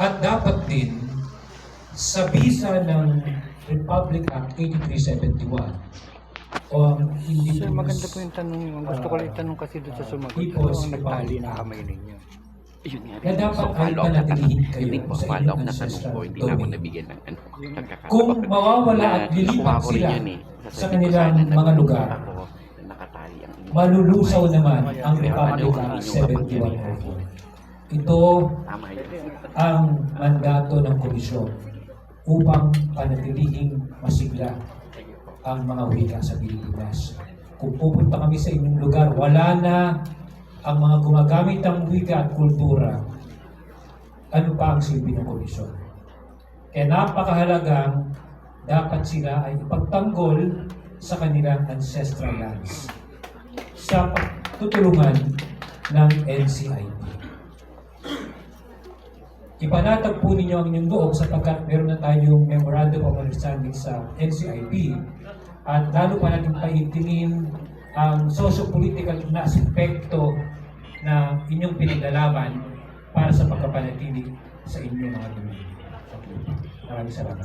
At dapat din, sa bisa ng Republic Act 8371, o ang Sir, maganda Indigenous po yung tanong nyo. Gusto ko lang itanong kasi doon sa sumagot. Ano People's ang nagtali Republic ng Act kamay ninyo? Yun nga na rin. dapat So, ay follow up na panatilihin tanong. kayo Hindi po, sa follow inyong up na tanong ancestral ko. Hindi na ako domain. nabigyan ng ano, pagkakataon. Kung mawawala Na at lilipat nakuha ko rin sila yun eh. sa Sasabihin ko kanilang sana na mga lugar, ako na nakatali ang inyong malulusaw kamay. naman ang Pero Republic ano ang Act inyong kapangyarihan? 7104. Ito Tama yun. ang mandato ng komisyon upang panatilihing masigla ang mga wika sa Pilipinas. Kung pupunta kami sa inyong lugar, wala na ang mga gumagamit ng wika at kultura. Ano pa ang silbi ng komisyon? Kaya napakahalagang dapat sila ay ipagtanggol sa kanilang ancestral lands sa tutulungan ng NCIP. Ipanatag po ninyo ang inyong loob sapagkat meron na tayong Memorandum of Understanding sa NCIP at lalo pa natin paigtingin ang socio-political na aspekto na inyong pinaglalaban para sa pagkapanatili sa inyong mga dominion. Maraming salamat.